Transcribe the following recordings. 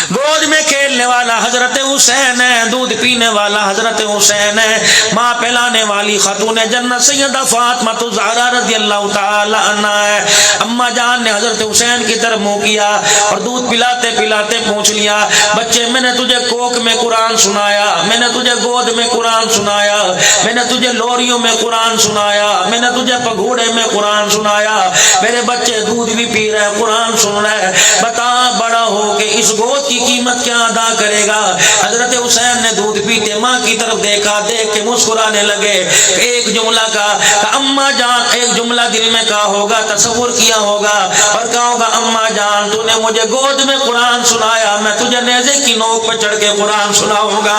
گود میں کھیلنے والا حضرت حسین ہے، دودھ پینے والا حضرت حسین ہے، ماں پلانے والی خاتون جنت سیدہ فاطمہ الزہرا رضی اللہ تعالی عنہا ہے۔ اماں جان نے حضرت حسین کی طرف منہ کیا اور دودھ پلاتے پلاتے پوچھ لیا، بچے میں نے تجھے کوک میں قرآن سنایا، میں نے تجھے گود میں قرآن سنایا، میں نے تجھے لوریوں میں قرآن سنایا، میں نے تجھے پگھوڑے میں قرآن سنایا، میرے بچے دودھ بھی پی رہے قرآن سن رہے، بتا بڑا ہو کہ اس گود کی قیمت کیا ادا کرے گا؟ حضرت حسین نے دودھ پیتے ماں کی طرف دیکھا، دیکھ کے مسکرانے لگے۔ ایک جملہ کہا کہ اماں جان، ایک جملہ دل میں کہا ہوگا، تصور کیا ہوگا اور کہا ہوگا اماں جان تو نے مجھے گود میں قرآن سنایا، میں تجھے نیزے کی نوک پہ چڑھ کے قرآن سناؤں گا۔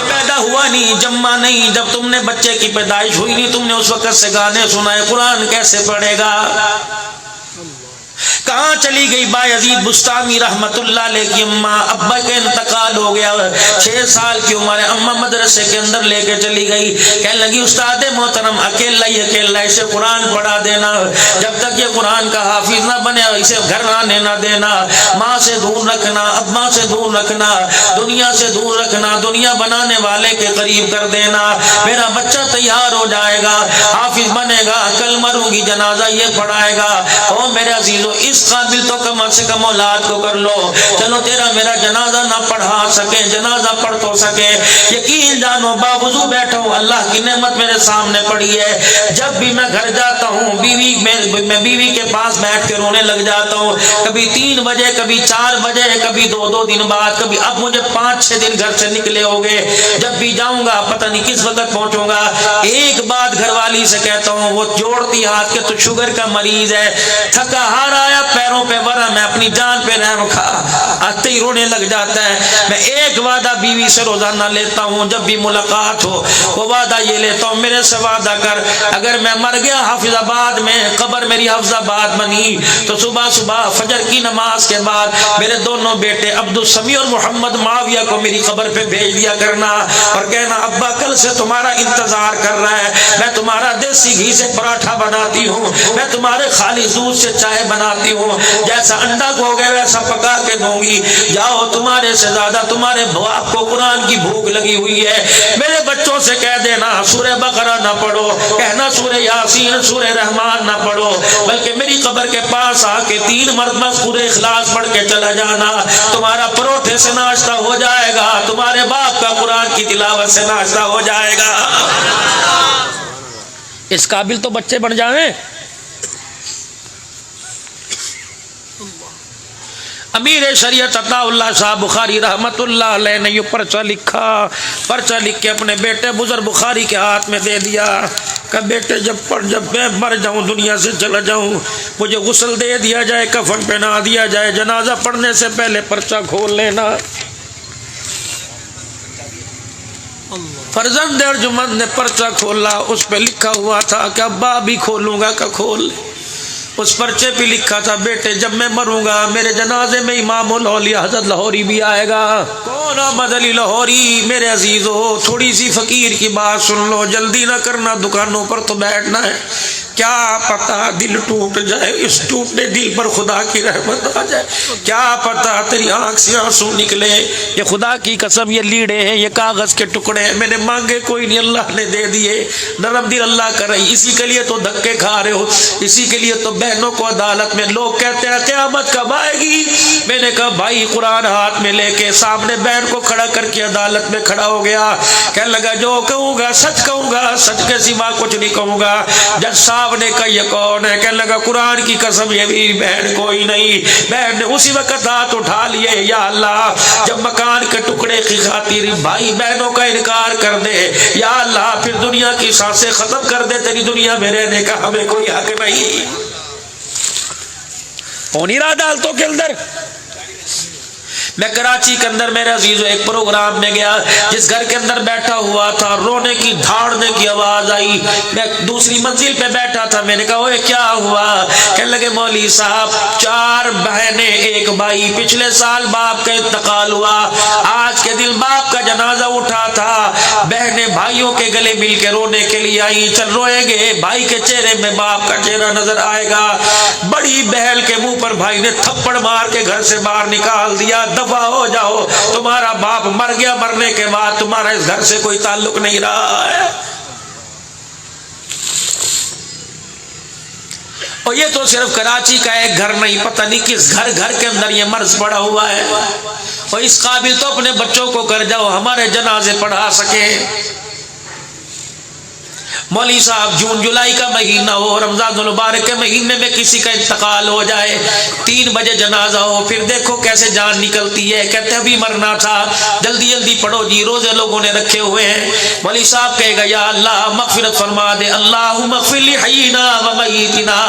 پیدا ہوا نہیں، جمع نہیں، جب تم نے بچے کی پیدائش ہوئی نہیں تم نے اس وقت سے گانے سنائے، قرآن کیسے پڑھے گا؟ کہاں چلی گئی بایزید بستامی رحمت اللہ علیہ کی اماں؟ ابا کا انتقال ہو گیا، 6 سال کی عمر ہے، اماں مدرسے کے اندر لے کے چلی گئی، کہنے لگی استاد محترم اکیلا ہی اکیلا اسے قرآن پڑھا دینا، جب تک یہ قرآن کا حافظ نہ بنے اسے گھر آنے نہ دینا، ماں سے دور رکھنا، ابا سے دور رکھنا، دنیا سے دور رکھنا، دنیا بنانے والے کے قریب کر دینا، میرا بچہ تیار ہو جائے گا، حافظ بنے گا، کل مروں گی جنازہ یہ پڑھائے گا۔ او میرے عزیزو اس قابل تو کم سے کم اولاد کو کر لو، چلو تیرا میرا جنازہ نہ پڑھا سکے جنازہ پڑھ تو سکے، یقین جانو باوضو بیٹھا ہوں اللہ کی نعمت میرے سامنے پڑی ہے، جب بھی میں گھر جاتا ہوں میں بیوی کے پاس بیٹھ کے رونے لگ جاتا ہوں، کبھی 3 بجے کبھی 4 بجے کبھی 2 دن بعد، کبھی اب مجھے 5-6 دن گھر سے نکلے ہوگے، جب بھی جاؤں گا پتہ نہیں کس وقت پہنچوں گا، ایک بات گھر والی سے کہتا ہوں، وہ جوڑتی ہاتھ کے تو شوگر کا مریض ہے، تھکا ہار آیا پیروں پہ ورا میں اپنی جان پہ رحم کھا آتے ہی رونے لگ جاتا ہے۔ میں ایک وعدہ بیوی سے روزانہ لیتا ہوں، جب بھی ملاقات ہو وہ وعدہ یہ لیتا ہوں، میرے سے وعدہ کر اگر میں مر گیا حافظ آباد میں، قبر میری حافظ آباد بنی تو صبح صبح فجر کی نماز کے بعد میرے دونوں بیٹے عبد السمیع اور محمد معاویہ کو میری قبر پہ بھیج دیا کرنا اور کہنا ابا کل سے تمہارا انتظار کر رہا ہے، میں تمہارا دیسی گھی سے پراٹھا بناتی ہوں، میں تمہارے خالص دودھ سے چائے بناتی ہوں، جیسا انڈا کھو گے ویسا پکا کے دوں گی، جاؤ تمہارے سے زیادہ تمہارے باپ کو قرآن کی بھوک لگی ہوئی ہے۔ میرے بچوں سے کہہ دینا سورہ بقرہ نہ پڑھو، کہنا سورہ یاسین سورہ رحمان نہ پڑھو، بلکہ میری قبر کے پاس آ کے 3 مرتبہ سورہ اخلاص پڑھ کے چلا جانا، تمہارا پروٹھے سے ناشتہ ہو جائے گا، تمہارے باپ کا قرآن کی تلاوت سے ناشتہ ہو جائے گا۔ اس قابل تو بچے بن جائیں۔ امیر شریعت عطا اللہ صاحب بخاری رحمت اللہ علیہ نے یہ پرچہ لکھا، پرچہ لکھ کے اپنے بیٹے بزرگ بخاری کے ہاتھ میں دے دیا کہ بیٹے جب میں مر جاؤں دنیا سے چلا جاؤں مجھے غسل دے دیا جائے، کفن پہنا دیا جائے، جنازہ پڑھنے سے پہلے پرچہ کھول لینا۔ فرزند ارجمند نے پرچہ کھولا، اس پہ لکھا ہوا تھا کہ ابا بھی کھولوں گا کہ کھول لے، اس پرچے پہ لکھا تھا بیٹے جب میں مروں گا میرے جنازے میں امام الاولیاء حضرت لاہوری بھی آئے گا۔ کون احمد علی لاہوری؟ میرے عزیزو تھوڑی سی فقیر کی بات سن لو، جلدی نہ کرنا، دکانوں پر تو بیٹھنا ہے، کیا پتا دل ٹوٹ جائے، اس ٹوٹنے دل پر خدا کی رحمت آ جائے، کیا پتا تیری آنکھ سے آنسو نکلے۔ یہ خدا کی قسم یہ لیڑے ہیں، یہ کاغذ کے ٹکڑے ہیں، میں نے مانگے کوئی نہیں اللہ نے دے دیے، نرم دل اللہ کر رہی، اسی کے لیے تو دھکے کھا رہے ہو، اسی کے لیے تو بہنوں کو عدالت میں لوگ کہتے ہیں قیامت کب آئے گی؟ میں نے کہا بھائی قرآن ہاتھ میں لے کے سامنے بہن کو کھڑا کر کے عدالت میں کھڑا ہو گیا، کہنے لگا جو کہوں گا سچ کہوں گا، سچ کے سوا کچھ نہیں کہوں گا۔ جج صاحب نے کہا یہ کون ہے؟ کہنے لگا قرآن کی قسم یہ میری بہن کوئی نہیں۔ بہن نے اسی وقت ہاتھ اٹھا لیے، یا اللہ جب مکان کے ٹکڑے کی خاطر بھائی بہنوں کا انکار کر دے، یا اللہ پھر دنیا کی سانسیں ختم کر دے، تیری دنیا میں رہنے کا ہمیں کوئی حق نہیں۔ نہیں رہا عدالتوں کے اندر میں کراچی کے اندر میرے عزیزو ایک پروگرام میں گیا، جس گھر کے اندر بیٹھا ہوا تھا رونے کی دھاڑنے کی آواز آئی، میں دوسری منزل پہ بیٹھا تھا، میں نے کہا اوے کیا ہوا؟ کہنے لگے مولوی صاحب 4 بہنیں 1 بھائی، پچھلے سال باپ کا انتقال ہوا، آج کے دن باپ کا جنازہ اٹھا تھا، بہنیں بھائیوں کے گلے مل کے رونے کے لیے آئی، چل روئے گے، بھائی کے چہرے میں باپ کا چہرہ نظر آئے گا۔ بڑی بہن کے منہ پر بھائی نے تھپڑ مار کے گھر سے باہر نکال دیا، دفع ہو جاؤ، تمہارا باپ مر گیا، مرنے کے بعد تمہارا اس گھر سے کوئی تعلق نہیں رہا ہے۔ اور یہ تو صرف کراچی کا ایک گھر نہیں، پتہ نہیں کس گھر گھر کے اندر یہ مرض پڑا ہوا ہے، اور اس قابل تو اپنے بچوں کو کر جاؤ ہمارے جنازے پڑھا سکے۔ مولوی صاحب جون جولائی کا مہینہ ہو، رمضان المبارک کے مہینے میں کسی کا انتقال ہو جائے، 3 بجے جنازہ ہو، پھر دیکھو کیسے جان نکلتی ہے، کہتے ابھی مرنا تھا، جلدی جلدی پڑھو جی، روزے لوگوں نے رکھے ہوئے ہیں۔ مولوی صاحب کہے گا یا اللہ مغفرت فرما دے، اللہم اغفر لحینا و میتنا،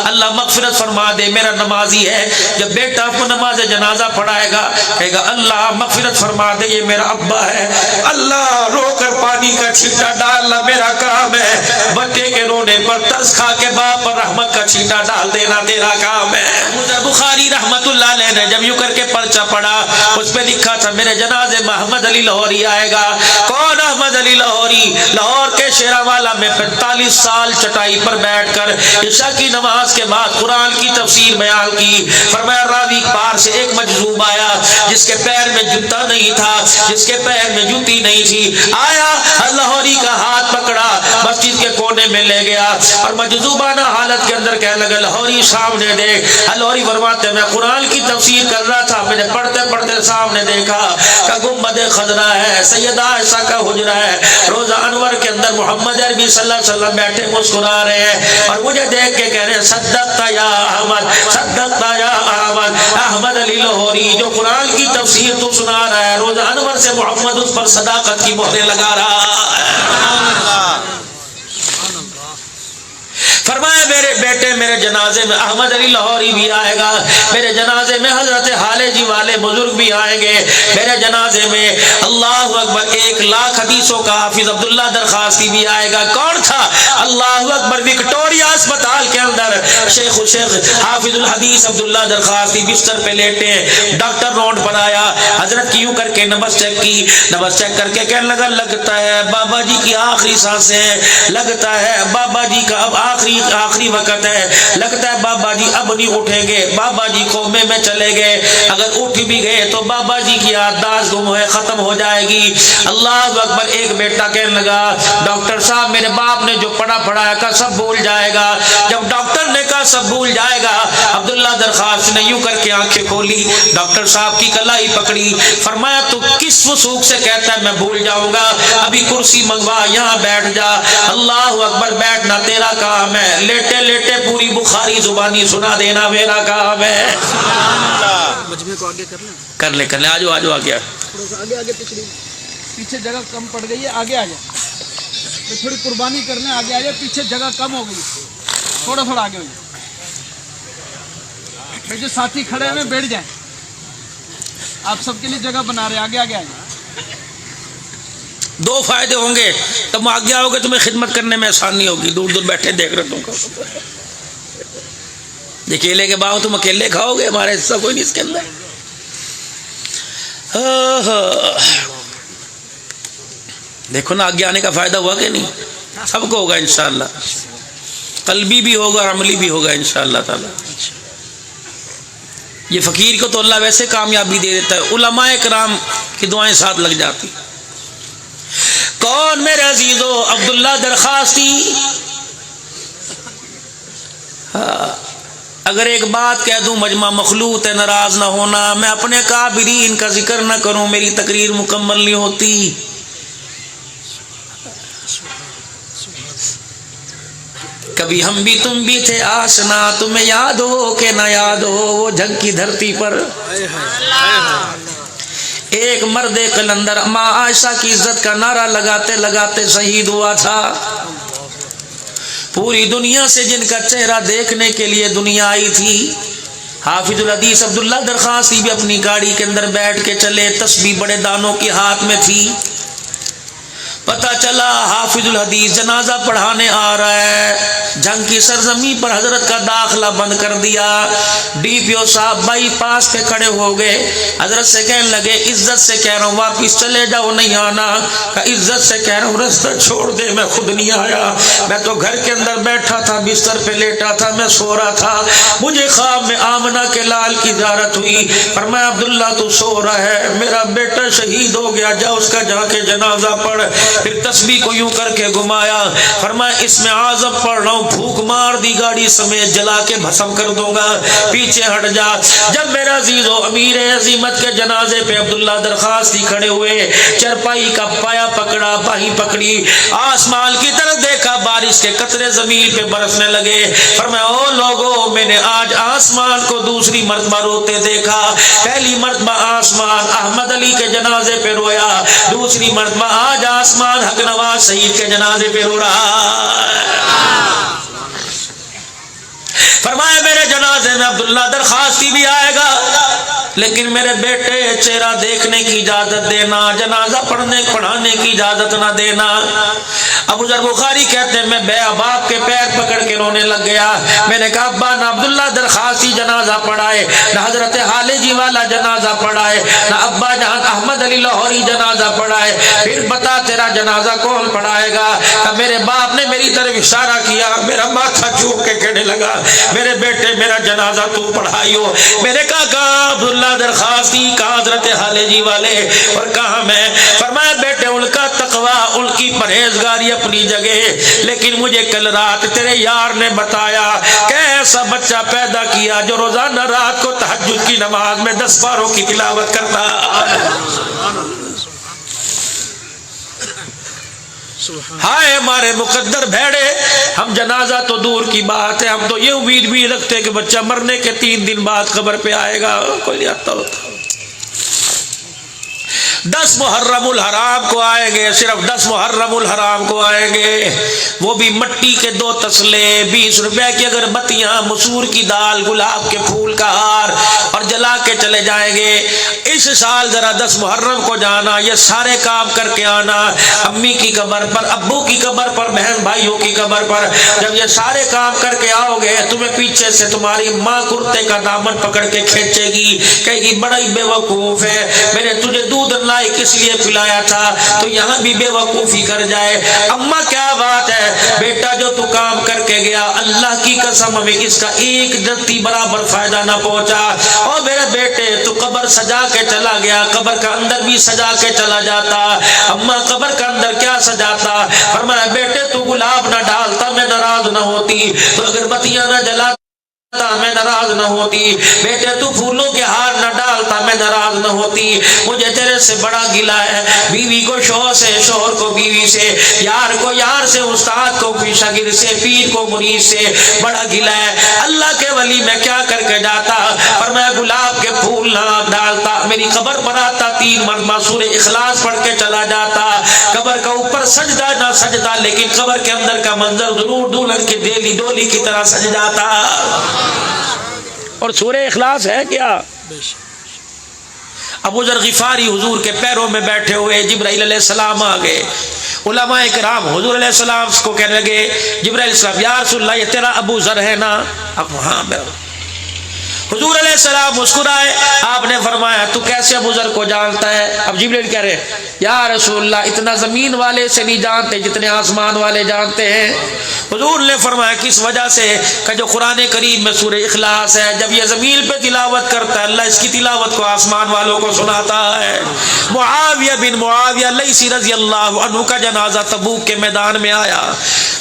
اللہ مغفرت فرما دے، میرا نمازی ہے، جب بیٹا کو نماز جنازہ پڑھائے گا کہے گا اللہ مغفرت فرما دے، یہ میرا ابا ہے، اللہ رو کر پانی کا چھینٹا ڈالنا میرا کام ہے، بچے کے رونے پر ترس کھا کے باپ پر رحمت کا چھینٹا ڈال دینا تیرا کام ہے۔ بخاری رحمت اللہ علیہ نے جب یوں کر کے پرچہ پڑھا، اس پہ لکھا تھا میرے جنازے میں احمد علی لاہوری آئے گا۔ کون احمد علی لاہوری؟ لاہور کے شیراوالا میں 45 سال چٹائی پر بیٹھ کر عشاء کی نماز کے بعد قرآن کی تفسیر بیان کی۔ فرمایا راوی پار سے ایک مجذوب آیا جس کے پیر میں جوتا نہیں تھا، جس کے پیر میں جوتی نہیں تھی، آیا لاہوری کا ہاتھ پکڑا، مسجد کے کونے میں لے گیا اور مجذوبانہ حالت کے اندر کہنے لگا لاہوری سامنے دیکھ۔ لاہوری فرماتے میں قرآن کی تفسیر کر رہا تھا، میں نے پڑھتے پڑھتے سامنے دیکھا کہ گنبد خضرا ہے، سیدہ عائشہ کا حجرہ ہے، روزہ انور کے اندر محمد عربی صلی اللہ علیہ وسلم بیٹھے مسکرا رہے ہیں، اور مجھے دیکھ کے کہہ رہے ہیں صدقتا یا احمد، صدقتا یا احمد۔ احمد علی لاہوری جو قرآن کی تفسیر تو سنا رہا ہے، روزہ انور سے محمد اس پر صداقت کی مہریں لگا رہا ہے۔ فرمایا میرے بیٹے میرے جنازے میں احمد علی لاہوری بھی آئے گا، میرے جنازے میں حضرت حالے جی والے بزرگ بھی آئیں گے، میرے جنازے میں اللہ اکبر 1,00,000 حدیثوں کا حافظ عبداللہ درخواستی بھی آئے گا۔ کون تھا؟ اللہ اکبر وکٹوریا اسپتال کے اندر شیخ حافظ الحدیث عبداللہ درخواستی بستر پہ لیٹے ہیں، ڈاکٹر روڈ پر آیا، حضرت کی یوں کر کے نبض چیک کی، نبض چیک کر کے کہنے لگا لگتا ہے بابا جی کی آخری سانسیں ہیں، لگتا ہے بابا جی کا اب آخری وقت ہے، لگتا ہے بابا جی اب نہیں اٹھیں گے، بابا جی کومے میں چلے گئے، اگر اٹھ بھی گئے تو بابا جی کی یادداشت گم ہے، ختم ہو جائے گی۔ اللہ اکبر۔ ایک بیٹا کہنے لگا ڈاکٹر صاحب میرے باپ نے جو پڑھایا کا سب بھول جائے گا۔ جب ڈاکٹر نے کہا سب بھول جائے گا، عبداللہ درخواست نے یوں کر کے آنکھیں کھولی، ڈاکٹر صاحب کی کلائی پکڑی، فرمایا تو کس وثوق سے کہتا ہے میں بھول جاؤں گا؟ ابھی کرسی منگوا، یہاں بیٹھ جا۔ اللہ اکبر۔ بیٹھنا تیرا کام ہے، لیٹے لیٹے پوری بخاری زبانی سنا دینا میرا کام ہے۔ مجمع کو آگے کر لے آجو آگے آگے پیچھے جگہ کم پڑ گئی ہے، آگے آ جائے، تھوڑی قربانی کر لیں، آگے آ جائے، پیچھے جگہ کم ہو گئی، تھوڑا آگے ہو جائے، جو ساتھی کھڑے ہیں بیٹھ جائیں، آپ سب کے لیے جگہ بنا رہے ہیں، آگے آ جائیں۔ 2 فائدے ہوں گے، تم آگے آؤ گے تمہیں خدمت کرنے میں آسانی ہوگی، دور دور بیٹھے دیکھ رہے تم کو، یہ کیلے کے باغ تم اکیلے کھاؤ گے، ہمارا حصہ کوئی نہیں اس کے اندر۔ دیکھو نا آگے آنے کا فائدہ ہوا کہ نہیں؟ سب کو ہوگا انشاءاللہ، قلبی بھی ہوگا اور عملی بھی ہوگا انشاءاللہ تعالی۔ یہ فقیر کو تو اللہ ویسے کامیابی دے دیتا ہے، علماء کرام کی دعائیں ساتھ لگ جاتی۔ کون میرے عزیزو؟ عبداللہ درخواستی۔ اگر ایک بات کہہ دوں، مجمع مخلوط ہے، ناراض نہ ہونا، میں اپنے کابرین کا ذکر نہ کروں میری تقریر مکمل نہیں ہوتی۔ کبھی ہم بھی تم بھی تھے آشنا، تمہیں یاد ہو کہ نہ یاد ہو وہ جھنگ کی دھرتی پر ایک مرد قلندر ماں عائشہ کی عزت کا نعرہ لگاتے لگاتے شہید ہوا تھا۔ پوری دنیا سے جن کا چہرہ دیکھنے کے لیے دنیا آئی تھی، حافظ الحدیث عبداللہ درخاستی بھی اپنی گاڑی کے اندر بیٹھ کے چلے، تسبیح بڑے دانوں کی ہاتھ میں تھی۔ پتہ چلا حافظ الحدیث جنازہ پڑھانے آ رہا ہے، جنگ کی سرزمین پر حضرت کا داخلہ بند کر دیا۔ ڈی پی او صاحب بائی پاس پہ کھڑے ہو گئے، حضرت سے کہنے لگے عزت سے کہہ رہا ہوں واپس چلے جاؤ، نہیں آنا۔ کہ عزت سے کہہ رہا ہوں رستہ چھوڑ دے، میں خود نہیں آیا، میں تو گھر کے اندر بیٹھا تھا، بستر پہ لیٹا تھا، میں سو رہا تھا، مجھے خواب میں آمنہ کے لال کی زیارت ہوئی۔ فرمایا عبداللہ تو سو رہا ہے، میرا بیٹا شہید ہو گیا، جا اس کا جا کے جنازہ پڑھ۔ پھر تسبیح کو یوں کر کے گھمایا، فرمایا اس میں اعظم پڑھ رہا ہوں، پھونک مار دی گاڑی سمیت جلا کے بھسم کر دوں گا، پیچھے ہٹ جا۔ جب میرا عزیز و امیر عظیمت کے جنازے پہ عبداللہ درخاستی کھڑے ہوئے، چرپائی کا پایا پکڑا، باہی پکڑی، آسمان کی طرف دیکھا، بارش کے قطرے زمین پہ برسنے لگے۔ فرمایا او لوگو، میں نے آج آسمان کو دوسری مرتبہ روتے دیکھا، پہلی مرتبہ آسمان احمد علی کے جنازے پہ رویا، دوسری مرتبہ آج آسمان حق نواز شہید کے جنازے پہ رو رہا ہے۔ فرمایا میرے جنازے میں عبداللہ درخاستی بھی آئے گا، لیکن میرے بیٹے چہرہ دیکھنے کی اجازت دینا، جنازہ پڑھانے کی اجازت نہ دینا۔ ابو ذر بخاری کہتے ہیں میں بے باپ کے پیر پکڑ کے رونے لگ گیا۔ میں نے کہا ابا نہ عبداللہ درخاستی جنازہ پڑھائے، نہ حضرت حالجی والا جنازہ پڑھائے، نہ ابا جان احمد علی لاہوری جنازہ پڑھائے، پھر بتا تیرا جنازہ کون پڑھائے گا؟ میرے باپ نے میری طرف اشارہ کیا، میرا ماتھا چوم کے کہنے لگا میرے بیٹے میرا جنازہ تو پڑھائیو۔ میں نے کہا عبداللہ درخاستی کہاں حضرت حالجی والے اور کہاں میں؟ فرمایا بیٹے ان کا تقویٰ، ان کی پرہیزگاری اپنی جگہ، لیکن مجھے کل رات تیرے یار نے بتایا کہ ایسا بچہ پیدا کیا جو روزانہ رات کو تہجد کی نماز میں 10 پاروں کی تلاوت کرتا۔ ہائے ہمارے مقدر بھیڑے، ہم جنازہ تو دور کی بات ہے، ہم تو یہ امید بھی رکھتے کہ بچہ مرنے کے 3 دن بعد قبر پہ آئے گا، کوئی نہیں آتا ہوتا۔ 10 محرم الحرام کو آئیں گے، صرف 10 محرم الحرام کو آئیں گے، وہ بھی مٹی کے 2 تسلے، 20 روپے کی اگربتیاں، مسور کی دال، گلاب کے پھول کا ہار، اور جلا کے چلے جائیں گے۔ اس سال ذرا 10 محرم کو جانا، یہ سارے کام کر کے آنا، امی کی قبر پر، ابو کی قبر پر، بہن بھائیوں کی قبر پر۔ جب یہ سارے کام کر کے آؤ گے، تمہیں پیچھے سے تمہاری ماں کرتے کا دامن پکڑ کے کھینچے گی، کہے گی بڑا ہی بے وقوف ہے، میں نے تجھے دودھ کس لیے پلایا تھا تو یہاں بھی بے وقوفی کر جائے۔ اماں کیا بات ہے بیٹا، جو تو کام کر کے گیا اللہ کی قسم ہمیں اس کا ایک جتی برابر فائدہ نہ پہنچا۔ اور میرے بیٹے تو قبر سجا کے چلا گیا، قبر کا اندر بھی سجا کے چلا جاتا۔ اماں قبر کا اندر کیا سجاتا؟ فرمایا بیٹے تو گلاب نہ ڈالتا میں ناراض نہ ہوتی، تو اگربتیاں نہ جلاتا میں ناراض نہ ہوتی، بیٹے تو پھولوں کے ہار نہ ڈالتا میں ناراض نہ ہوتی۔ مجھے تیرے سے بڑا گلہ ہے، بیوی کو شوہر سے، شوہر کو بیوی سے، یار کو یار سے، استاد کو شاگرد سے، پیر کو مرید سے بڑا گلہ ہے۔ اللہ کے ولی میں کیا کر کے جاتا؟ فرمایا گلاب کے پھول نہ ڈالتا، میری قبر پر آتا، 3 مرتبہ سورہ اخلاص پڑھ کے چلا جاتا، قبر کا اوپر سجدہ نہ سجدہ، لیکن قبر کے اندر کا منظر ضرور دلہن کی ڈولی کی طرح سج جاتا۔ اور سورہ اخلاص ہے کیا؟ ابو ذر غفاری حضور کے پیروں میں بیٹھے ہوئے، جبرائیل علیہ السلام آ گئے، علماء کرام حضور علیہ السلام کو کہنے لگے جبرائیل علیہ السلام یا رسول اللہ یہ تیرا ابو ذر ہے نا؟ اب ہاں حضور علیہ السلام مسکرائے، آپ نے فرمایا تو کیسے ابو ذر کو جانتا ہے؟ اب جبرائیل کہہ رہے یا رسول اللہ اتنا زمین والے سے نہیں جانتے جتنے آسمان والے جانتے ہیں۔ حضور نے فرمایا کس وجہ سے؟ کہ جو قرآن کریم میں سورہ اخلاص ہے، جب یہ زمین پہ تلاوت کرتا ہے اللہ اس کی تلاوت کو آسمان والوں کو سناتا ہے۔ معاویہ بن معاویہ لیثی رضی اللہ عنہ کا جنازہ تبوک کے میدان میں آیا،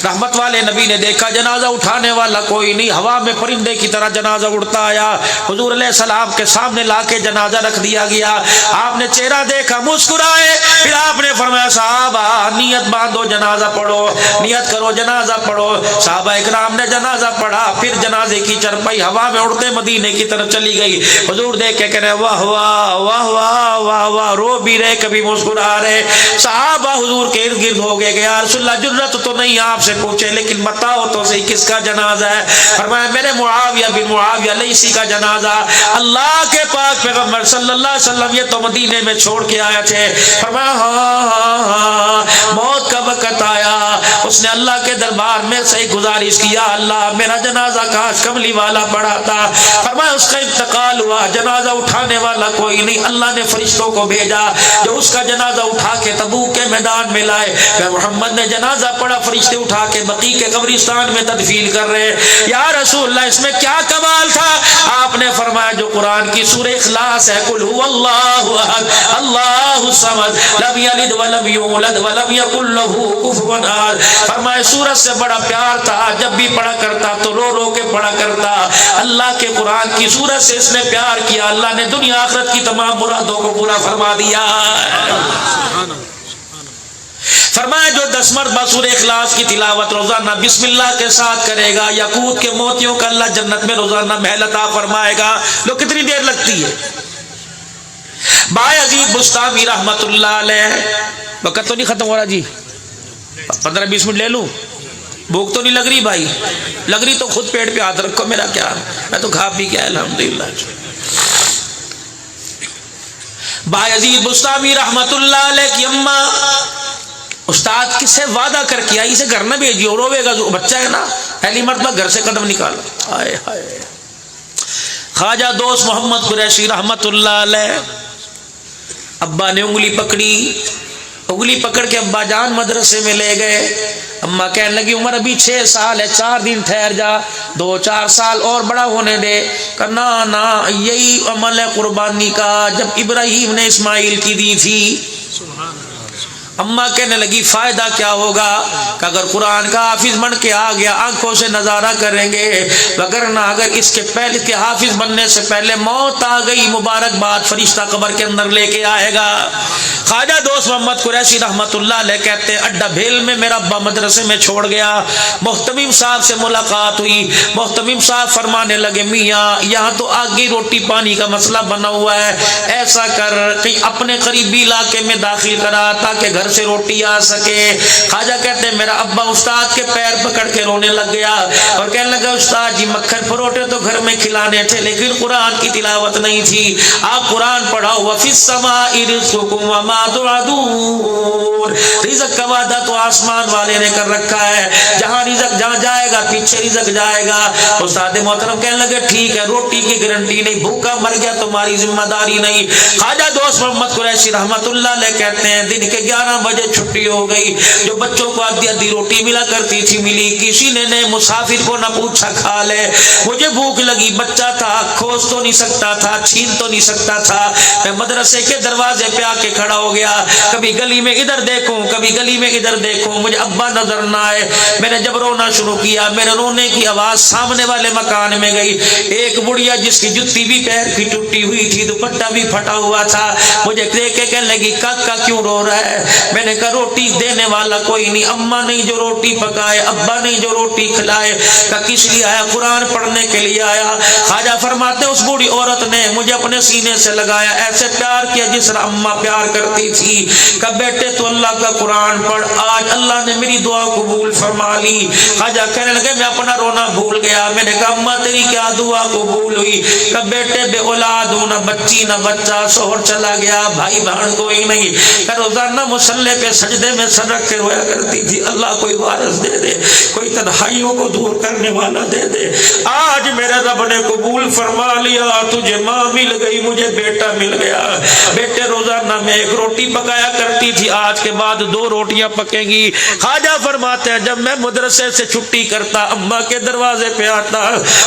رحمت والے نبی نے دیکھا جنازہ اٹھانے والا کوئی نہیں، ہوا میں پرندے کی طرح جنازہ اڑتا آیا، حضور علیہ السلام کے سامنے لا کے جنازہ رکھ دیا گیا، آپ نے چہرہ دیکھا مسکرائے، پھر آپ نے فرمایا صحابہ نیت باندھو جنازہ پڑھو، نیت کرو جنازہ پڑھو۔ صحابہ اکرام نے جنازہ پڑھا، پھر جنازے کی چرپائی ہوا میں اڑتے مدینے کی طرف چلی گئی، حضور دیکھ کے کہنے واہ واہ واہ واہ واہ واہ، رو بھی رہے کبھی مسکرا رہے. صحابہ حضور کے ارد گرد ہو گئے کہ یا رسول اللہ جرت تو نہیں آپ سے پوچھے لیکن بتاؤ تو صحیح کس کا جنازہ ہے. فرمایا میرے معاویہ بن معاویہ لیثی کا جنازہ. اللہ کے پاک پیغمبر صلی اللہ علیہ وسلم یہ تو مدینے میں چھوڑ کے آئے تھے. فرمایا ہاں موت کا وقت آیا. اس نے اللہ کے دربار میں صحیح گزارش کیا اللہ میرا جنازہ کاش کملی والا پڑا تھا. فرمایا اس کا انتقال ہوا جنازہ اٹھانے والا کوئی نہیں. اللہ نے فرشتوں کو بھیجا جو اس کا جنازہ اٹھا کے تبوک کے میدان میں لائے. کہ محمد نے جنازہ پڑا فرشتے اٹھا کے بقیع کے قبرستان میں تدفین کر رہے. یا رسول اللہ اس میں کیا کمال تھا؟ آپ نے فرمایا جو قرآن کی سورہ اخلاص ہے قل هو اللہ احد اللہ الصمد لم یلد ولم یولد ولم یکن له کفوا احد. فرمایا سورت سے بڑا پیار تھا جب بھی پڑھا کرتا تو رو رو کے پڑھا کرتا. اللہ کے قرآن کی سورت سے اس نے پیار کیا اللہ نے دنیا آخرت کی تمام مرادوں کو پورا فرما دیا. فرمایا جو 10 مرتبہ سورہ اخلاص کی تلاوت روزانہ بسم اللہ کے ساتھ کرے گا یاقوت کے موتیوں کا اللہ جنت میں روزانہ محل عطا فرمائے گا. لو کتنی دیر لگتی ہے؟ بایزید بسطامی رحمت اللہ علیہ. وقت تو نہیں ختم ہو رہا جی 15-20 منٹ لے لوں. بھوک تو نہیں لگ رہی بھائی؟ لگ رہی تو خود پیٹ پہ ہاتھ رکھو میرا کیا میں تو کھا پی کے الحمدللہ. بایزید بسطامی رحمت اللہ علیہ کی اماں استاد کس سے وعدہ کر کے آئی اسے گھر نہ بھیجیو روے گا جو بچہ ہے نا. پہلی مرتبہ گھر سے قدم نکالا. ہائے ہائے. خواجہ دوست محمد قریشی رحمت اللہ علیہ ابا نے انگلی پکڑی. انگلی پکڑ کے ابا جان مدرسے میں لے گئے. اماں کہنے لگی عمر ابھی 6 سال ہے 4 دن ٹھہر جا 2-4 سال اور بڑا ہونے دے. کہنا نا یہی عمل ہے قربانی کا جب ابراہیم نے اسماعیل کی دی تھی. اماں کہنے لگی فائدہ کیا ہوگا کہ اگر قرآن کا حافظ بن کے آ گیا آنکھوں سے نظارہ کریں گے وگرنہ اگر اس کے پہلے کے حافظ بننے سے پہلے موت آ گئی مبارکباد فرشتہ قبر کے اندر لے کے آئے گا. خواجہ دوست محمد قریشی رحمت اللہ علیہ کہتے ہیں اڈا بھیل میں میرا ابا مدرسے میں چھوڑ گیا. محتمم صاحب سے ملاقات ہوئی. محتمم صاحب فرمانے لگے میاں یہاں تو آگے روٹی پانی کا مسئلہ بنا ہوا ہے ایسا کر کہیں اپنے قریبی علاقے میں داخل کرا تاکہ گھر سے روٹی آ سکے. خواجہ کہتے ہیں میرا ابا استاد کے پیر پکڑ کے رونے لگ گیا اور کہنے لگا استاد جی مکھن پروٹے تو گھر میں کھلانے تھے لیکن قرآن کی تلاوت نہیں تھی. آپ قرآن پڑھاؤ وفی السماء رزقکم وما توعدون. رزق کا وعدہ تو آسمان والے نے کر رکھا ہے جہاں رزق جہاں جائے گا پیچھے رزق جائے گا. استاد محترم کہنے لگے ٹھیک ہے روٹی کی گارنٹی نہیں بھوکا مر گیا تمہاری ذمہ داری نہیں. خواجہ دوست محمد قریشی رحمت اللہ علیہ کہتے ہیں دن کے 11 بجے چھٹی ہو گئی. جو بچوں کو آدھی روٹی ملا کرتی تھی ملی. کسی نے مسافر کو نہ پوچھا کھا لے. مجھے بھوک لگی بچہ تھا کھوس تو نہیں سکتا تھا چھین تو نہیں سکتا تھا. میں مدرسے کے دروازے پہ آ کے کھڑا ہو گیا. کبھی گلی میں ادھر دیکھوں کبھی گلی میں ادھر دیکھوں مجھے ابا نظر نہ آئے. میں نے جب رونا شروع کیا میرے رونے کی آواز سامنے والے مکان میں گئی. ایک بڑھیا جس کی جتی بھی پیر کی ٹوٹی ہوئی تھی دوپٹہ بھی پھٹا ہوا تھا مجھے دیکھ کے کہنے لگی کاکا کیوں رو رہا ہے؟ میں نے کہا روٹی دینے والا کوئی نہیں اماں نہیں جو روٹی پکائے ابا نہیں جو روٹی کھلائے. کہا کس لیے آیا؟ قرآن پڑھنے کے لیے آیا. خواجہ فرماتے اس بوڑھی عورت نے مجھے اپنے سینے سے لگایا ایسے پیار کیا جس طرح اماں پیار کرتی تھی. کہا بیٹے تو اللہ کا قرآن پڑھ آج اللہ نے میری دعا قبول فرما لی. خواجہ کہنے لگے میں اپنا رونا بھول گیا. میں نے کہا اماں تیری کیا دعا قبول ہوئی؟ کہا بیٹے بے اولاد ہوں نہ بچی نہ بچہ شوہر چلا گیا بھائی بہن کوئی نہیں. کہا روزانہ مصلے پہ سجدے میں سر رکھ کے رویا کرتی تھی اللہ کوئی وارث دے دے کوئی تنہائیوں کو دور کرنے والا دے دے. آج میرے رب نے قبول فرما لیا تجھے ماں مل گئی مجھے بیٹا مل گیا. بیٹے روزانہ میں 1 روٹی پکایا کرتی تھی آج کے بعد 2 روٹیاں پکیں گی. خواجہ فرماتے ہیں جب میں مدرسے سے چھٹی کرتا اماں کے دروازے پہ آتا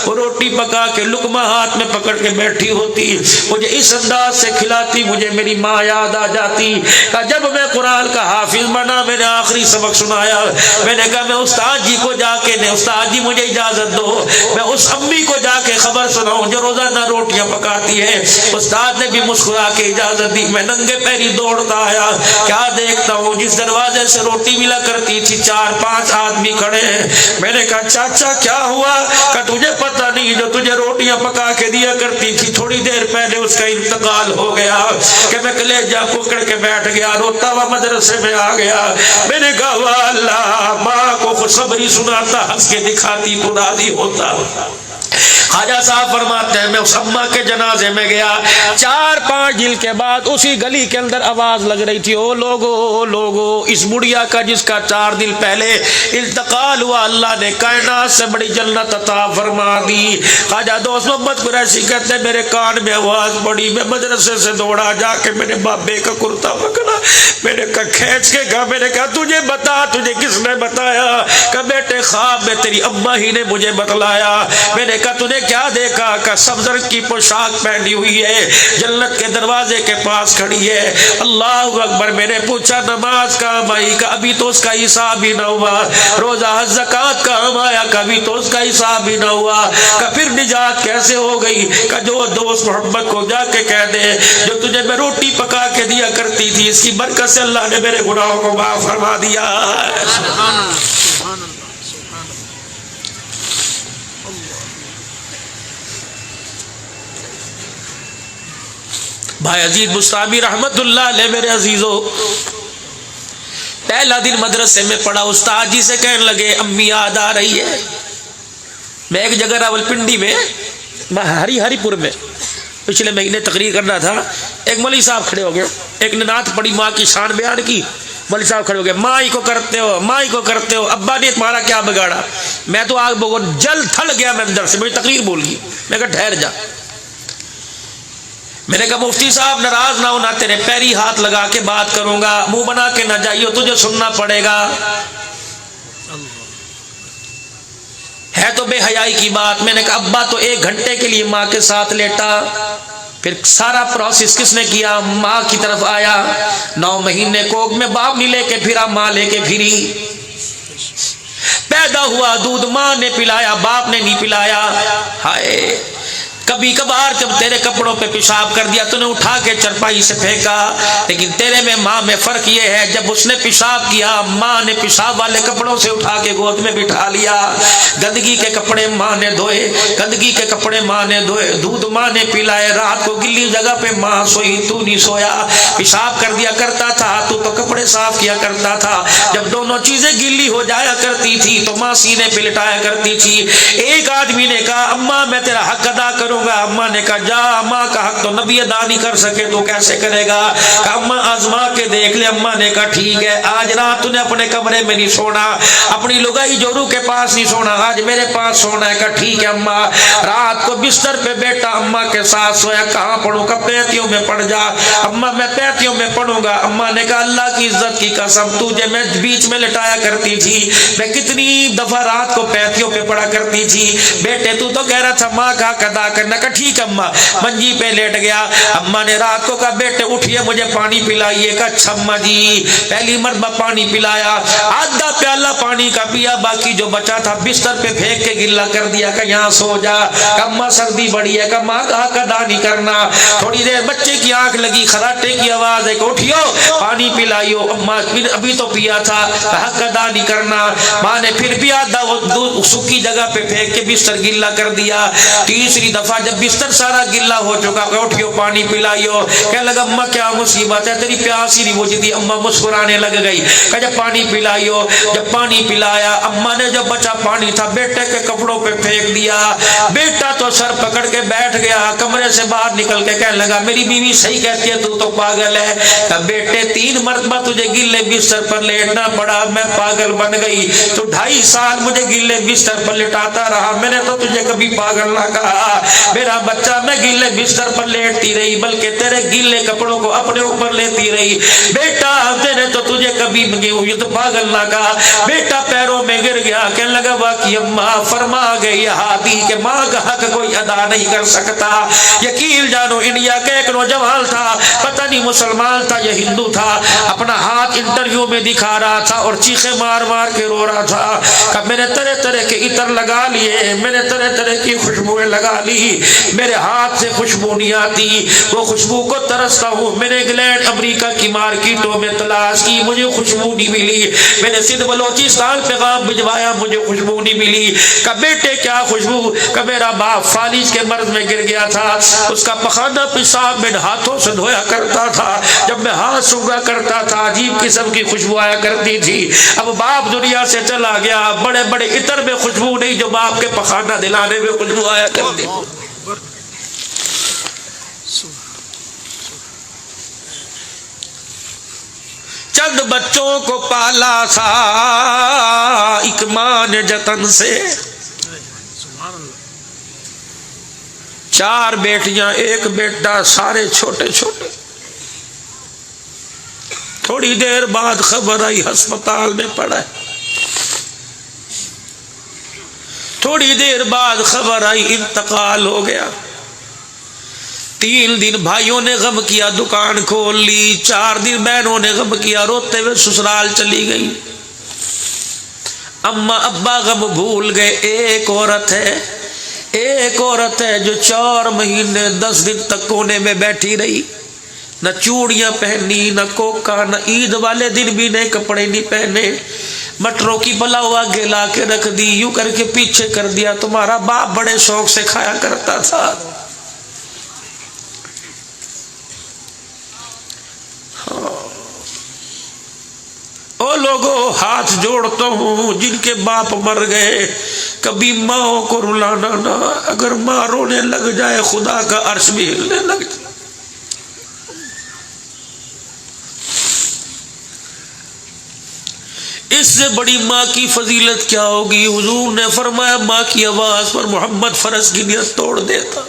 وہ روٹی پکا کے لقمہ ہاتھ میں پکڑ کے بیٹھی ہوتی مجھے اس انداز سے کھلاتی مجھے میری ماں یاد آ جاتی. کہ جب میں قرآن کا حافظ بنا میں نے آخری سبق سنایا میں نے کہا میں استاد جی کو جا کے نے استاد جی مجھے اجازت دو میں اس امی کو جا کے خبر سناؤں جو روزانہ روٹیاں پکاتی ہے. استاد نے بھی مسکرا کے اجازت دی. میں ننگے پیری 2 دوڑتا آیا, کیا دیکھتا ہوں جس دروازے سے روٹی ملا کرتی تھی 4-5 آدمی کھڑے ہیں. میں نے کہا چاچا کیا ہوا؟ کہ تجھے پتہ نہیں جو تجھے روٹیاں پکا کے دیا کرتی تھی تھوڑی دیر پہلے اس کا انتقال ہو گیا. کہ میں کلیجہ پکڑ کے بیٹھ گیا, روتا ہوا مدرسے میں آ گیا. میں نے کہا واہ اللہ, ماں کو خوشخبری سناتا ہنس کے دکھاتی تو راضی ہوتا. خواجہ صاحب فرماتے ہیں میں اس اماں کے جنازے میں گیا. 4-5 دن کے بعد اسی گلی کے اندر آواز لگ رہی تھی, او لوگو اس بڑھیا کا جس کا 4 دن پہلے انتقال ہوا اللہ نے کائنات سے بڑی جنت عطا فرما دی. خواجہ دوست محمد قریشی کہتے ہیں میرے کان میں آواز پڑی, میں مدرسے سے دوڑا جا کے میں نے بابے کا کرتا پکڑا, میں نے کہا کھینچ کے کہا, میں نے کہا تجھے بتا تجھے کس نے بتایا؟ کہ بیٹے خواب میں تیری اماں ہی نے مجھے بتلایا. میں نے کہا تجھے کیا دیکھا؟ کہ سبز رنگ کی پوشاک پہنی ہوئی ہے, جنت کے دروازے کے پاس کھڑی ہے. اللہ اکبر. میں نے پوچھا نماز کہاں آئی؟ کہ ابھی تو اس کا حساب ہی نہ ہوا. روزہ زکوٰۃ کہاں آیا؟ کہ ابھی تو اس کا حساب ہی نہ ہوا. کہ پھر نجات کیسے ہو گئی؟ کہ جو دوست محمد کو جا کے کہہ دے جو تجھے میں روٹی پکا کے دیا کرتی تھی اس کی برکت سے اللہ نے میرے گناہوں کو معاف فرما دیا. سبحان اللہ, سبحان اللہ. بھائی عزیز بستامی رحمت اللہ علیہ میرے عزیزو, پہلا دن مدرسے میں پڑھا, استاد جی سے کہنے لگے امی یاد آ رہی ہے. میں ایک جگہ راولپنڈی میں ہری پور میں پچھلے مہینے تقریر کرنا تھا. ایک مولوی صاحب کھڑے ہو گئے, ایک نے نعت پڑھی, ماں کی شان بیان کی. مولوی صاحب کھڑے ہو گئے, ماں ہی کو کرتے ہو, ماں ہی کو کرتے ہو, ابا نے تمہارا کیا بگاڑا؟ میں تو آگ بگو جل تھل گیا میں اندر سے, مجھے تقریر بول گئی. میں کہا ٹھہر جا. میں نے کہا مفتی صاحب ناراض نہ ہونا, تیرے پیری ہاتھ لگا کے بات کروں گا, منہ بنا کے نہ جائیو, تجھے سننا پڑے گا. ہے تو بے حیائی کی بات. میں نے کہا ابا تو 1 گھنٹے کے لیے ماں کے ساتھ لیٹا, پھر سارا پروسیس کس نے کیا؟ ماں کی طرف آیا. 9 مہینے کوک میں باپ نہیں لے کے پھرا, ماں لے کے پھری. پیدا ہوا دودھ ماں نے پلایا, باپ نے نہیں پلایا. ہائے کبھی کبھار جب تیرے کپڑوں پہ پیشاب کر دیا تو نے اٹھا کے چرپائی سے پھینکا, لیکن تیرے میں ماں میں فرق یہ ہے جب اس نے پیشاب کیا ماں نے پیشاب والے کپڑوں سے اٹھا کے گود میں بٹھا لیا. گندگی کے کپڑے ماں نے دھوئے, گندگی کے کپڑے ماں نے دھوئے, دودھ ماں نے پلائے. رات کو گلی جگہ پہ ماں سوئی, تو نہیں سویا. پیشاب کر دیا کرتا تھا تو کپڑے صاف کیا کرتا تھا. جب دونوں چیزیں گلی ہو جایا کرتی تھی تو ماں سینے پہ لٹایا کرتی تھی. ایک آدمی نے کہا اماں میں تیرا حق ادا کروں گا. اماں نے کہا جا, ماں کا حق تو نبی ادا نہیں کر سکے تو کیسے کرے گا؟ کہ اماں آزما کے دیکھ لے. اماں نے کہا ٹھیک ہے, آج رات تو نے اپنے کمرے میں نہیں سونا, اپنی لگائی جورو کے پاس نہیں سونا, آج میرے پاس سونا ہے. کہا ٹھیک ہے اماں. رات کو بستر پہ بیٹا اماں کے ساتھ سویا. کہاں پڑھوں؟ کہ پینتیوں میں پڑھ جا. اماں میں پینتیوں میں پڑھوں گا. اماں نے کہا اللہ کی عزت کی قسم تجھے میں بیچ میں لٹایا کرتی تھی, میں کتنی دفعہ رات کو پینتیوں پہ پڑھا کرتی تھی. بیٹے تو کہہ رہا تھا ماں کا حق ادا کرنا. کہ ٹھیک اماں. منجی پہ لیٹ گیا. اماں نے رات کو کہا بیٹے اٹھیے مجھے پانی پلائیے. کہ اچھا اماں جی. پہلی مرتبہ پانی پلایا, آدھا پیالہ پانی کا پیا, باقی جو بچا تھا بستر پہ پھینک کے گلا کر دیا. کہ یہاں سو جا. کہ اماں سردی بڑی ہے. کہ ماں کا حق ادا نہیں کرنا. تھوڑی دیر بچے کی آنکھ لگی, خراٹے کی آواز ہے کہ اٹھیو پانی پلائیو. اماں ابھی تو پیا تھا. حق ادا نہیں کرنا. ماں نے پھر بھی آدھا وہ سکی جگہ پہ پھینک کے بستر گلا کر دیا. تیسری دفعہ جب بستر سارا گلا ہو چکا, اٹھیو پانی پلائیو. کہنے لگا اماں کیا مصیبت ہے, تیری پیاس ہی نہیں بجھتی. اماں مسکرانے لگ گئی. کہ جب پانی پلائیو. جب پانی پلایا اماں نے جب بچا پانی تھا بیٹے کے کپڑوں پہ پھینک دیا. بیٹا تو سر پکڑ کے بیٹھ گیا. کمرے سے باہر نکل کے کہنے لگا میری بیوی صحیح کہتی ہے تو پاگل ہے. کہ بیٹے 3 مرتبہ تجھے گلے بستر پر لیٹنا پڑا, میں پاگل بن گئی. تو 2.5 سال مجھے گلے بستر پر لٹاتا رہا, میں نے تو تجھے کبھی پاگل نہ کہا. میرا بچہ میں گلے بستر پر لیٹتی رہی بلکہ تیرے گلے کپڑوں کو اپنے اوپر لیتی رہی. بیٹا میں نے تو تجھے کبھی یہ تو پاگل نہ کہا. بیٹا پیروں میں گر گیا. کہنے لگا واقعی اماں فرما گئی ہادی کہ ماں کا حق کوئی ادا نہیں کر سکتا. یقین جانو انڈیا کا ایک نوجوان تھا, پتہ نہیں نہیں مسلمان تھا، یہ ہندو تھا، اپنا ہاتھ انٹرویو میں دکھا رہا تھا اور چیخیں مار مار کے رو رہا تھا کہ میں نے طرح طرح کے عطر لگا لیے، میں نے طرح طرح کی خوشبوئیں لگا لی، میرے ہاتھ سے خوشبو نہیں آتی، وہ خوشبو کو ترستا ہوں، میں نے انگلینڈ امریکہ کی مارکیٹوں میں تلاش کی، مجھے خوشبو نہیں ملی، میں نے سندھ بلوچستان پیغام بھجوایا، مجھے خوشبو نہیں ملی۔ کہ بیٹے کیا خوشبو؟ کہ میرا باپ فالج کے مرض میں گر گیا تھا، اس کا پخانہ پیشاب میں ہاتھوں سے دھویا کرتا تھا، جب میں ہاتھ سونگا کرتا تھا عجیب قسم کی خوشبو آیا کرتی تھی۔ اب باپ دنیا سے چلا گیا، بڑے بڑے عطر میں خوشبو نہیں جو باپ کے پخانہ دلانے میں خوشبو آیا کرتی تھی۔ چند بچوں کو پالا تھا ایک ماں نے جتن سے، 4 بیٹیاں 1 بیٹا، سارے چھوٹے چھوٹے۔ تھوڑی دیر بعد خبر آئی ہسپتال میں پڑا ہے، تھوڑی دیر بعد خبر آئی انتقال ہو گیا۔ 3 دن بھائیوں نے غم کیا، دکان کھول لی، 4 دن بہنوں نے غم کیا، روتے ہوئے سسرال چلی گئی۔ اما ابا غم بھول گئے۔ ایک عورت ہے جو 4 مہینے 10 دن تک کونے میں بیٹھی رہی، نہ چوڑیاں پہنی، نہ کوکا، نہ عید والے دن بھی نئے کپڑے نہیں پہنے، مٹروں کی بلا ہوا گلا کے رکھ دی، یوں کر کے پیچھے کر دیا، تمہارا باپ بڑے شوق سے کھایا کرتا تھا۔ او لوگوں، ہاتھ جوڑتا ہوں جن کے باپ مر گئے، کبھی ماں کو رلانا نہ، اگر ماں رونے لگ جائے خدا کا عرش بھی ہلنے لگ جائے۔ اس سے بڑی ماں کی فضیلت کیا ہوگی؟ حضور نے فرمایا ماں کی آواز پر محمد فرض کی نیت توڑ دیتا۔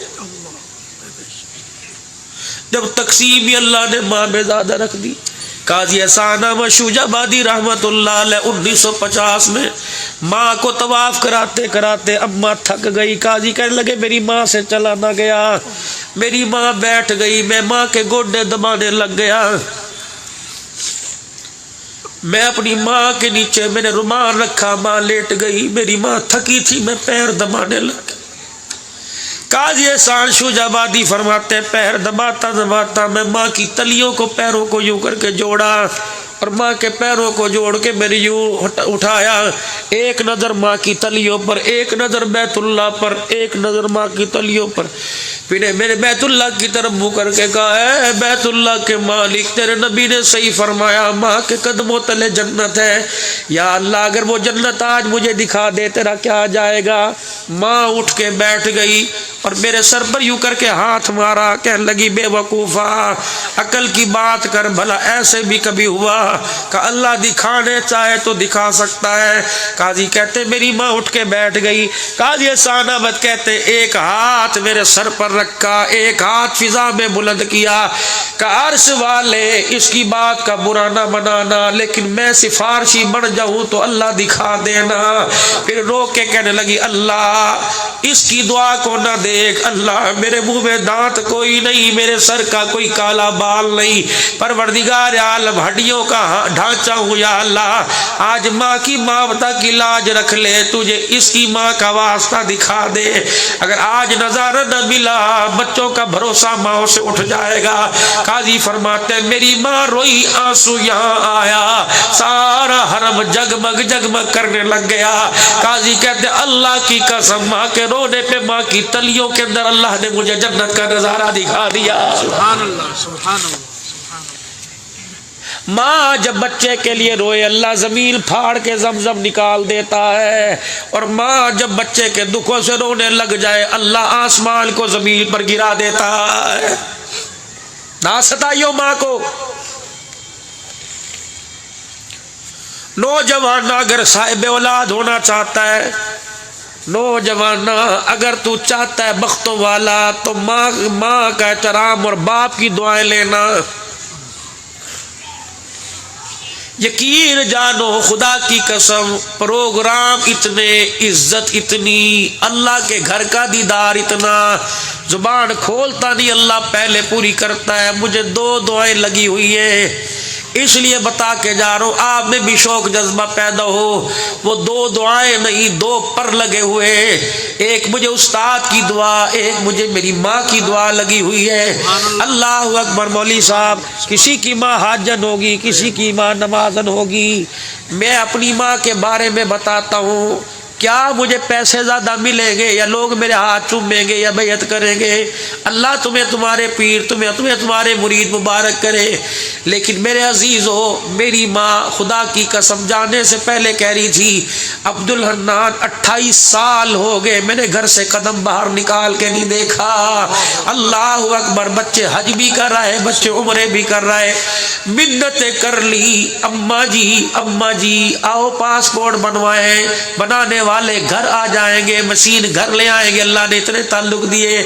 جب تقسیم ہی اللہ نے ماں میں زیادہ رکھ دی۔ قاضی احسان احمد شوجہ آبادی رحمت اللہ علیہ 1950 میں ماں کو طواف کراتے کراتے اماں تھک گئی، قاضی کہنے لگے میری ماں سے چلا نہ گیا، میری ماں بیٹھ گئی، میں ماں کے گوڈے دبانے لگ گیا، میں اپنی ماں کے نیچے میں نے رومال رکھا، ماں لیٹ گئی، میری ماں تھکی تھی، میں پیر دبانے لگ گیا۔ قاضی احسان شوجہ آبادی فرماتے ہیں پیر دباتا دباتا میں ماں کی تلیوں کو پیروں کو یوں کر کے جوڑا اور ماں کے پیروں کو جوڑ کے میری یوں اٹھایا، ایک نظر ماں کی تلیوں پر، ایک نظر بیت اللہ پر، ایک نظر ماں کی تلیوں پر، پھر میں نے بیت اللہ کی طرف منہ کر کے کہا اے بیت اللہ کے مالک، تیرے نبی نے صحیح فرمایا ماں کے قدموں تلے جنت ہے، یا اللہ اگر وہ جنت آج مجھے دکھا دے تیرا کیا جائے گا؟ ماں اٹھ کے بیٹھ گئی اور میرے سر پر یوں کر کے ہاتھ مارا، کہنے لگی بے وقوفا، عقل کی بات کر، بھلا ایسے بھی کبھی ہوا کہ اللہ دکھانے چاہے تو دکھا سکتا ہے؟ قاضی کہتے میری ماں اٹھ کے بیٹھ گئی۔ قاضی احسان احمد کہتے ایک ہاتھ میرے سر پر رکھا، ایک ہاتھ فضا میں بلند کیا کہ عرش والے اس کی بات کا برا نہ منانا، لیکن میں سفارشی بن جاؤں تو اللہ دکھا دینا۔ پھر رو کے کہنے لگی اللہ اس کی دعا کو نہ دیکھ، اللہ میرے منہ میں دانت کوئی نہیں، میرے سر کا کوئی کالا بال نہیں، پروردگار عالم ہڈیوں کا ڈھانچہ ہوں، یا اللہ آج ماں کی مامتا کی لاج رکھ لے، تجھے اس کی ماں کا واسطہ دکھا دے، اگر آج نظارہ نہ ملا بچوں کا بھروسہ ماں سے اٹھ جائے گا۔ قاضی فرماتے ہیں میری ماں روئی، آنسو یہاں آیا، سارا حرم جگمگ جگمگ کرنے لگ گیا۔ قاضی کہتے اللہ کی قسم ماں کے رونے پہ ماں کی تلیوں کے اندر اللہ نے مجھے جنت کا نظارہ دکھا دیا۔ سبحان اللہ سبحان اللہ۔ ماں جب بچے کے لیے روئے اللہ زمین پھاڑ کے زمزم نکال دیتا ہے، اور ماں جب بچے کے دکھوں سے رونے لگ جائے اللہ آسمان کو زمین پر گرا دیتا ہے۔ نہ ستائیو ماں کو۔ نوجوان اگر صاحب اولاد ہونا چاہتا ہے، نوجوان اگر تو چاہتا ہے بختوں والا، تو ماں کا احترام اور باپ کی دعائیں لینا۔ یقین جانو خدا کی قسم پروگرام اتنے، عزت اتنی، اللہ کے گھر کا دیدار اتنا، زبان کھولتا نہیں اللہ پہلے پوری کرتا ہے۔ مجھے 2 دعائیں لگی ہوئی ہیں، اس لیے بتا کے جا رہا ہوں آپ میں بھی شوق جذبہ پیدا ہو۔ وہ 2 دعائیں نہیں، 2 پر لگے ہوئے، ایک مجھے استاد کی دعا، ایک مجھے میری ماں کی دعا لگی ہوئی ہے۔ اللہ اکبر۔ مولوی صاحب کسی کی ماں حاجن ہوگی، کسی کی ماں نمازن ہوگی، میں اپنی ماں کے بارے میں بتاتا ہوں، کیا مجھے پیسے زیادہ ملیں گے یا لوگ میرے ہاتھ چومیں گے یا بیعت کریں گے؟ اللہ تمہیں تمہارے پیر تمہیں تمہارے مرید مبارک کرے، لیکن میرے عزیزو میری ماں خدا کی قسم جانے سے پہلے کہہ رہی تھی عبدالحنان 28 سال ہو گئے میں نے گھر سے قدم باہر نکال کے نہیں دیکھا۔ اللہ اکبر۔ بچے حج بھی کر رہے، بچے عمرے بھی کر رہے، منتیں کر لی، اماں جی آؤ پاسپورٹ بنوائیں، بنانے والے گھر آ جائیں گے، مشین گھر لے آئیں گے، اللہ نے اتنے تعلق دیے۔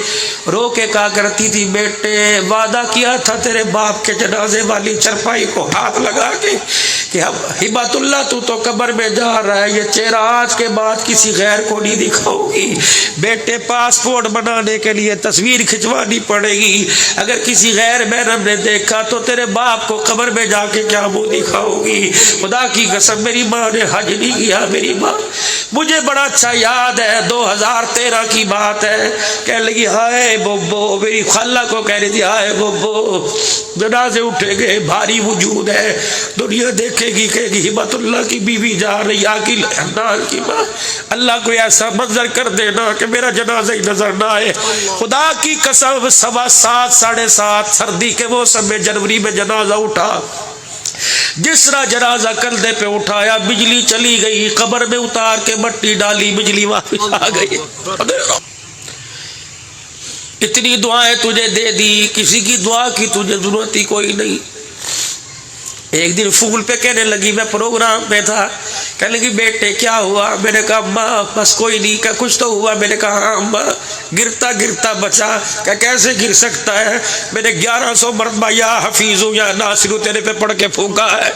رو کے کہا کرتی تھی بیٹے وعدہ کیا تھا تیرے باپ کے جنازے والی چرپائی کو ہاتھ لگا کے کہ اب ہبت اللہ تو قبر میں جا رہا ہے، یہ چہرہ آج کے بعد کسی غیر کو نہیں دکھاؤ گی۔ بیٹے پاسپورٹ بنانے کے لیے تصویر کھنچوانی پڑے گی، اگر کسی غیر محرم نے دیکھا تو تیرے باپ کو قبر میں جا کے کیا منہ دکھاؤ گی؟ خدا کی قسم میری ماں نے حج نہیں کیا۔ میری ماں مجھے بڑا اچھا یاد ہے 2013 کی بات ہے، کہنے لگی ہائے بوبو، میری خالہ کو کہہ رہی تھی ہائے بوبو جنازے اٹھے گئے، بھاری وجود ہے، دنیا دیکھے گی کہے گی ہبت اللہ کی بیوی جا رہی عاقل حنان کی ماں، اللہ کو ایسا منظر کر دینا کہ میرا جنازہ ہی نظر نہ آئے۔ خدا کی قسم 7:15 7:30 سردی کے موسم میں جنوری میں جنازہ اٹھا، جس طرح جنازہ کندھے پہ اٹھایا بجلی چلی گئی، قبر میں اتار کے مٹی ڈالی بجلی واپس آ گئی۔ اتنی دعائیں تجھے دے دی، کسی کی دعا کی تجھے ضرورت ہی کوئی نہیں۔ ایک دن فون پہ کہنے لگی، میں پروگرام پہ تھا، کہنے لگی بیٹے کیا ہوا؟ میں نے کہا ماں بس کوئی نہیں، کہ کچھ تو ہوا؟ میں نے کہا ہاں ماں گرتا گرتا بچا۔ کہ کیسے گر سکتا ہے؟ میں نے 1100 مرتبہ یا حفیظ یا ناصر تیرے پہ پڑھ کے پھونکا ہے۔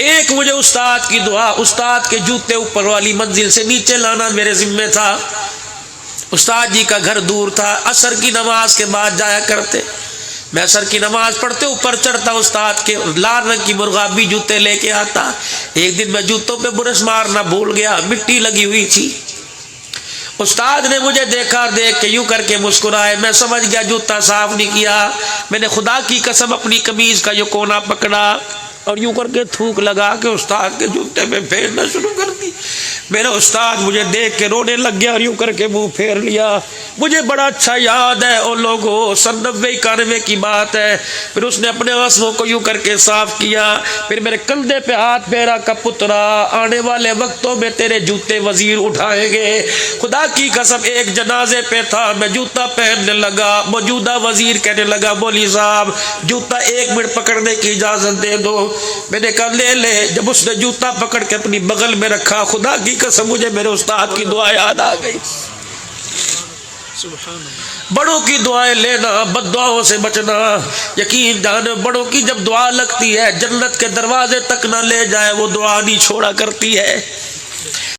ایک مجھے استاد کی دعا، استاد کے جوتے اوپر والی منزل سے نیچے لانا میرے ذمہ تھا۔ استاد جی کا گھر دور تھا، عصر کی نماز کے بعد جایا کرتے، میں عصر کی نماز پڑھتے اوپر چڑھتا، استاد کے لال رنگ کی مرغابی جوتے لے کے آتا۔ ایک دن میں جوتوں پہ برش مارنا بھول گیا، مٹی لگی ہوئی تھی۔ استاد نے مجھے دیکھا، دیکھ کے یوں کر کے مسکرائے، میں سمجھ گیا جوتا صاف نہیں کیا۔ میں نے خدا کی قسم اپنی قمیض کا یہ کونا پکڑا اور یوں کر کے تھوک لگا کے استاد کے جوتے میں پھیرنا شروع کر دی۔ میرا استاد مجھے دیکھ کے رونے لگ گیا اور یوں کر کے منہ پھیر لیا۔ مجھے بڑا اچھا یاد ہے او لوگوں، 90-91 کی بات ہے۔ پھر اس نے اپنے آنسوؤں کو یوں کر کے صاف کیا، پھر میرے کندھے پہ ہاتھ پھیرا کہ پترا آنے والے وقتوں میں تیرے جوتے وزیر اٹھائیں گے۔ خدا کی قسم ایک جنازے پہ تھا، میں جوتا پہننے لگا، موجودہ وزیر کہنے لگا مولوی صاحب جوتا 1 منٹ پکڑنے کی اجازت دے دو۔ میں نے کہا لے لے۔ جب اس نے جوتا پکڑ کے اپنی بغل میں رکھا، خدا کی قسم مجھے میرے استاد کی دعا یاد آ گئی۔ بڑوں کی دعائیں لینا، بد دعاؤں سے بچنا۔ یقین جان بڑوں کی جب دعا لگتی ہے جنت کے دروازے تک نہ لے جائے وہ دعا نہیں چھوڑا کرتی ہے۔